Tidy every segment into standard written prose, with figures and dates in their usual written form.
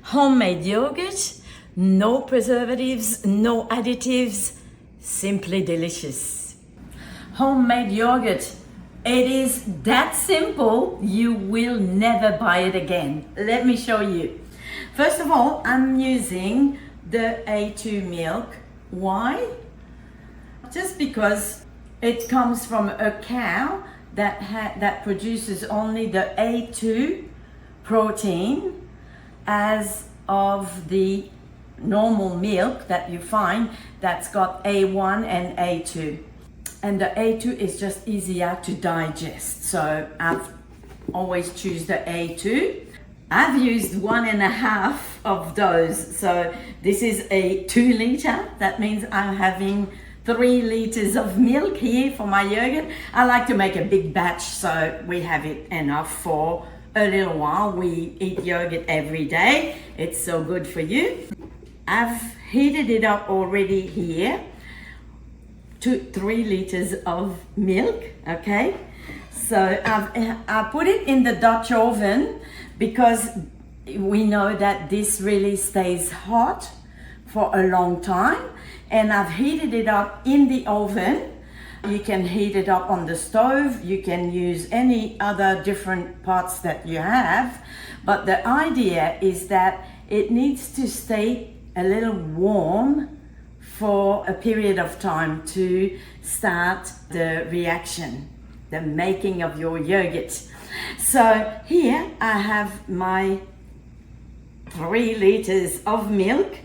Homemade yogurt, no preservatives, no additives, simply delicious. Homemade yogurt, it is that simple, you will never buy it again. Let me show you. First of all, I'm using the A2 milk. Why? Just because it comes from a cow that produces only the A2 protein as of the normal milk that you find that's got A1 and A2. And the A2 is just easier to digest. So I've always choose the A2. I've used 1.5 of those. So this is a 2 liter. That means I'm having 3 liters of milk here for my yogurt. I like to make a big batch so we have it enough for a little while. We eat yogurt every day. It's so good for you. I've heated it up already here to 3 liters of milk, okay? So I put it in the Dutch oven because we know that this really stays hot for a long time. And I've heated it up in the oven. You can heat it up on the stove. You can use any other different pots that you have. But the idea is that it needs to stay a little warm for a period of time to start the reaction, the making of your yogurt. So here I have my 3 liters of milk.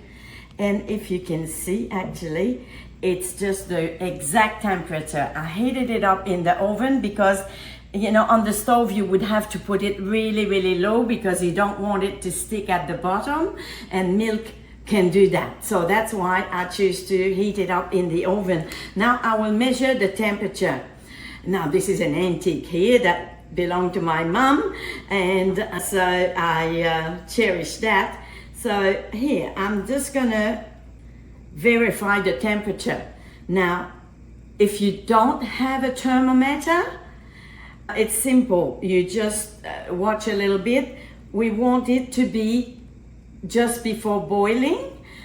And if you can see, actually, it's just the exact temperature. I heated it up in the oven because, you know, on the stove you would have to put it really, really low because you don't want it to stick at the bottom, and milk can do that. So that's why I choose to heat it up in the oven. Now I will measure the temperature. Now this is an antique here that belonged to my mom, and so I cherish that. So here, I'm just gonna verify the temperature. Now, if you don't have a thermometer, it's simple. You just watch a little bit. We want it to be just before boiling.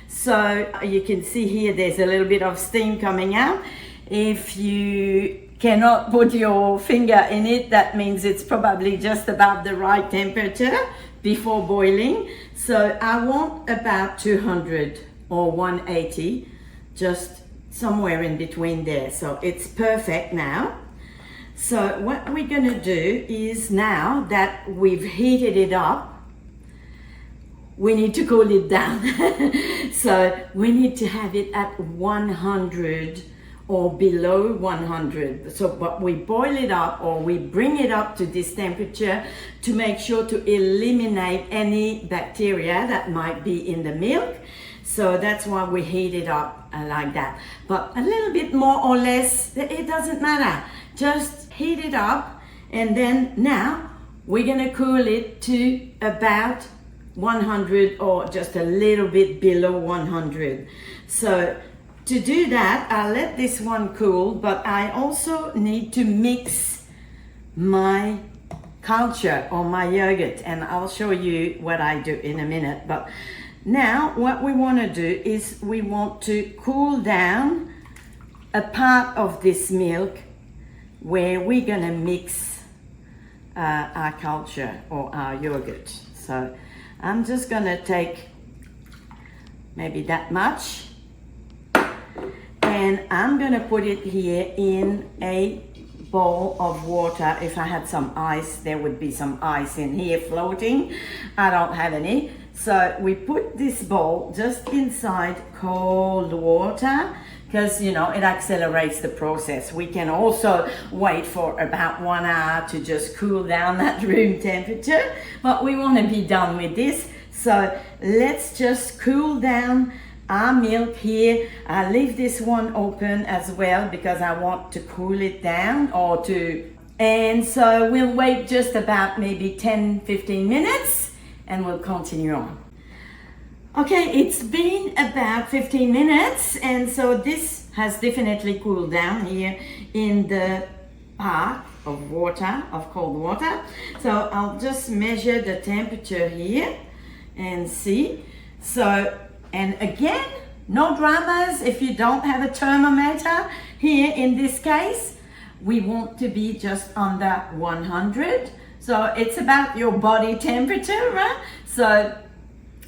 So you can see here, there's a little bit of steam coming out. If you cannot put your finger in it, that means it's probably just about the right temperature before boiling. So I want about 200 or 180, just somewhere in between there. So it's perfect now. So what we're gonna do is, now that we've heated it up, we need to cool it down. So we need to have it at 100 or below 100. So but we boil it up, or we bring it up to this temperature to make sure to eliminate any bacteria that might be in the milk. So that's why we heat it up like that. But a little bit more or less, it doesn't matter. Just heat it up, and then now we're gonna cool it to about 100 or just a little bit below 100. So to do that, I'll let this one cool, but I also need to mix my culture or my yogurt, and I'll show you what I do in a minute. But now what we want to do is we want to cool down a part of this milk where we're going to mix our culture or our yogurt. So I'm just going to take maybe that much, and I'm going to put it here in a bowl of water. If I had some ice, there would be some ice in here floating. I don't have any. So we put this bowl just inside cold water because, you know, it accelerates the process. We can also wait for about 1 hour to just cool down that room temperature, but we want to be done with this. So let's just cool down our milk here. I leave this one open as well because I want to cool it down and so we'll wait just about maybe 10-15 minutes and we'll continue on. Okay, it's been about 15 minutes, and so this has definitely cooled down here in the pot of water, of cold water. So I'll just measure the temperature here, and see. So, and again, no dramas if you don't have a thermometer. Here in this case, we want to be just under 100. So it's about your body temperature, right? So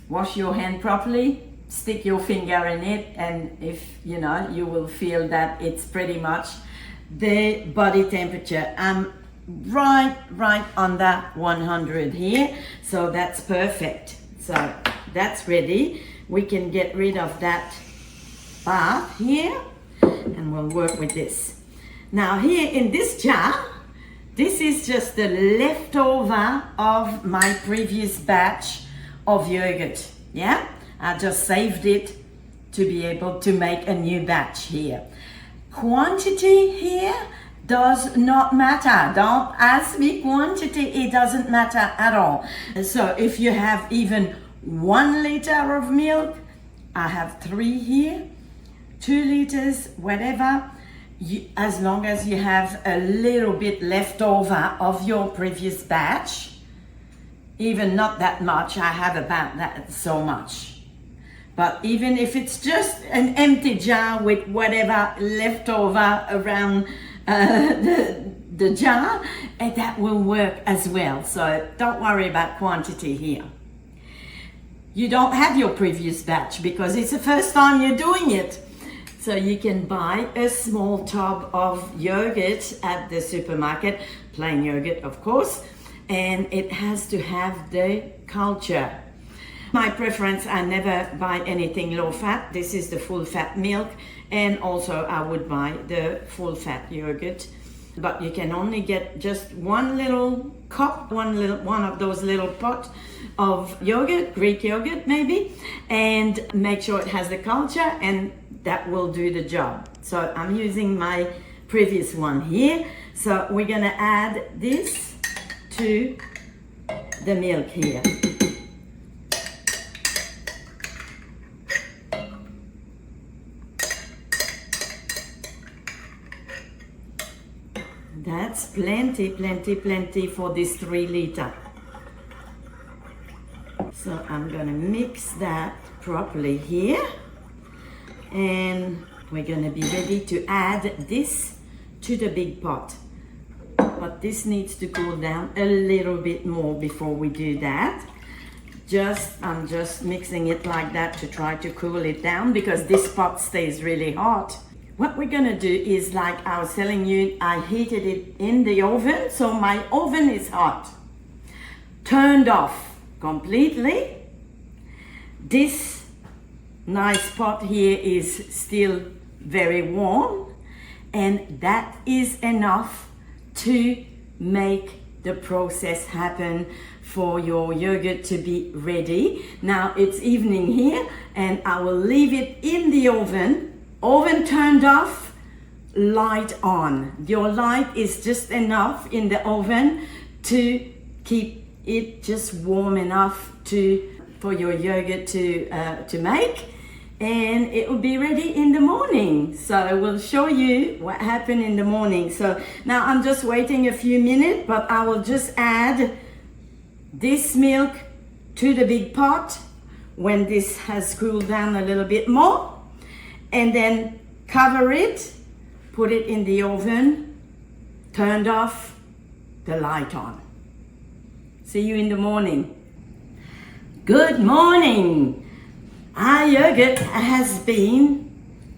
wash your hand properly, stick your finger in it, and if you know, you will feel that it's pretty much the body temperature. I'm right under 100 here, so that's perfect. So that's ready. We can get rid of that bath here, and we'll work with this. Now here in this jar, this is just the leftover of my previous batch of yogurt. Yeah, I just saved it to be able to make a new batch here. Quantity here does not matter. Don't ask me quantity, it doesn't matter at all. So if you have even 1 liter of milk, I have 3 here, 2 liters, whatever. As long as you have a little bit left over of your previous batch, even not that much, I have about that so much. But even if it's just an empty jar with whatever left over around the jar, that will work as well. So don't worry about quantity here. You don't have your previous batch because it's the first time you're doing it. So you can buy a small tub of yogurt at the supermarket, plain yogurt of course, and it has to have the culture. My preference, I never buy anything low fat. This is the full fat milk, and also I would buy the full fat yogurt. But you can only get just one little cup, one of those little pot of yogurt, Greek yogurt maybe, and make sure it has the culture, and that will do the job. So I'm using my previous one here. So we're gonna add this to the milk here. That's plenty for this 3 liter. So I'm gonna mix that properly here, and we're gonna be ready to add this to the big pot. But this needs to cool down a little bit more before we do that. I'm just mixing it like that to try to cool it down because this pot stays really hot. What we're gonna do is, like I was telling you, I heated it in the oven, so my oven is hot. Turned off completely. This nice pot here is still very warm, and that is enough to make the process happen for your yogurt to be ready. Now it's evening here, and I will leave it in the oven turned off, light on. Your light is just enough in the oven to keep it just warm enough for your yogurt to make, and it will be ready in the morning. So I will show you what happened in the morning. So now I'm just waiting a few minutes, but I will just add this milk to the big pot when this has cooled down a little bit more, and then cover it, put it in the oven, turned off, the light on. See you in the morning. Good morning. Our yogurt has been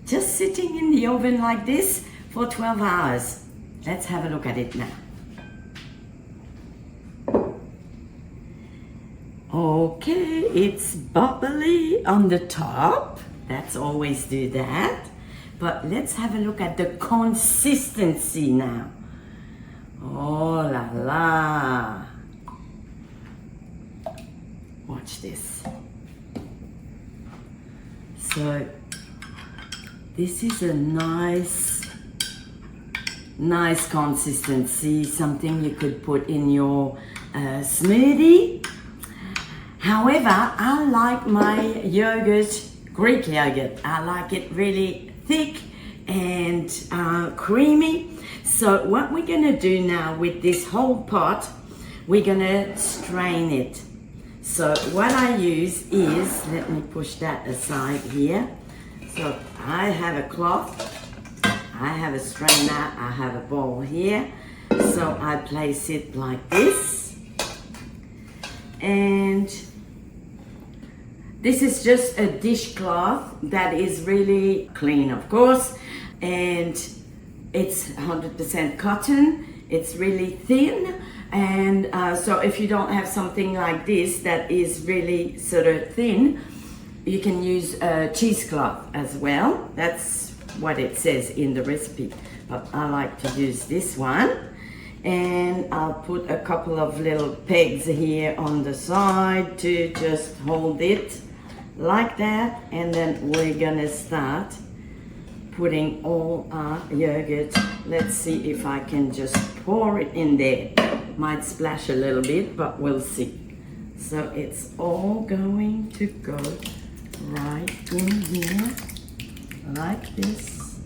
just sitting in the oven like this for 12 hours. Let's have a look at it now. Okay, it's bubbly on the top. Let's always do that. But let's have a look at the consistency now. Oh la la. Watch this. So this is a nice consistency, something you could put in your smoothie. However, I like my yogurt, Greek yogurt. I like it really thick and creamy. So what we're gonna do now with this whole pot, we're gonna strain it. So what I use is, let me push that aside here. So I have a cloth, I have a strainer, I have a bowl here. So I place it like this. And this is just a dishcloth that is really clean, of course. And it's 100% cotton. It's really thin. And so if you don't have something like this that is really sort of thin, you can use a cheesecloth as well. That's what it says in the recipe. But I like to use this one. And I'll put a couple of little pegs here on the side to just hold it like that. And then we're gonna start putting all our yogurt. Let's see if I can just pour it in there. Might splash a little bit, but we'll see. So it's all going to go right in here, like this.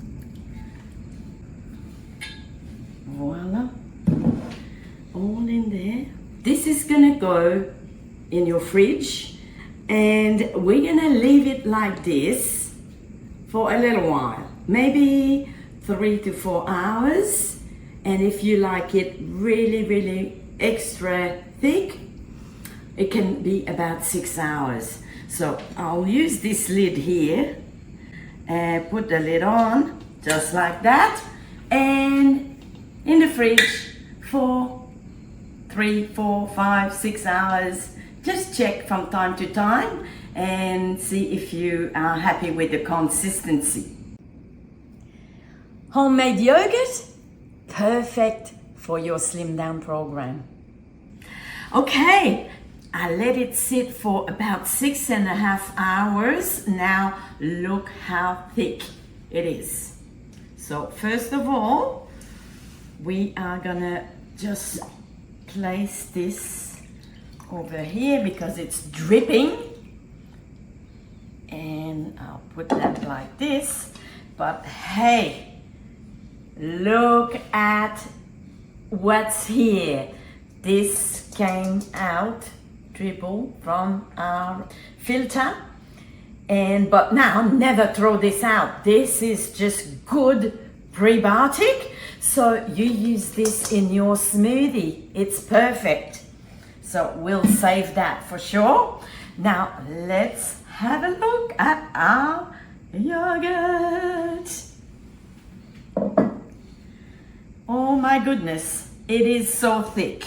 Voila. All in there. This is gonna go in your fridge, and we're gonna leave it like this for a little while, maybe 3 to 4 hours. And if you like it really extra thick, it can be about 6 hours. So I'll use this lid here and put the lid on just like that, and in the fridge for 3, 4, 5, 6 hours. Just check from time to time and see if you are happy with the consistency. Homemade yogurt, perfect for your slim down program. Okay, I let it sit for about 6.5 hours. Now look how thick it is. So first of all, we are gonna just place this over here because it's dripping. And I'll put that like this. But hey, look at what's here. This came out dribble from our filter, but now never throw this out. This is just good prebiotic, so you use this in your smoothie. It's perfect. So we'll save that for sure. Now let's have a look at our yogurt. Oh my goodness, it is so thick.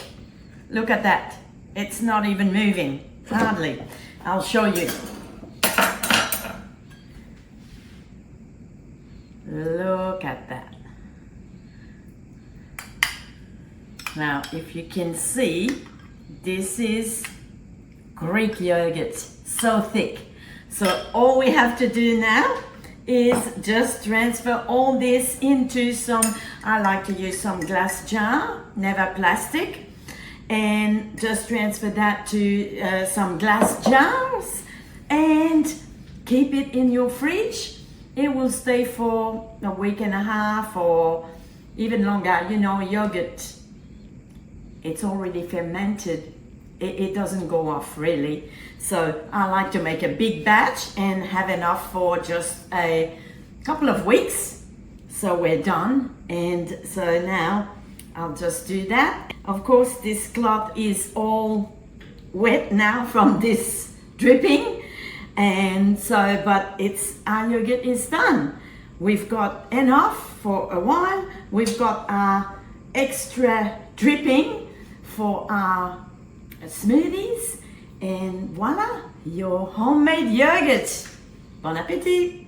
Look at that. It's not even moving, hardly. I'll show you. Look at that. Now, if you can see, this is Greek yogurt, so thick. So all we have to do now is just transfer all this into some, I like to use some glass jar, never plastic, and just transfer that to some glass jars and keep it in your fridge. It will stay for a week and a half or even longer. You know, yogurt, it's already fermented. It doesn't go off really. So I like to make a big batch and have enough for just a couple of weeks. So we're done. And so now I'll just do that. Of course, this cloth is all wet now from this dripping. And so, but our yogurt is done. We've got enough for a while. We've got our extra dripping for our smoothies, and voila, your homemade yogurt. Bon appetit!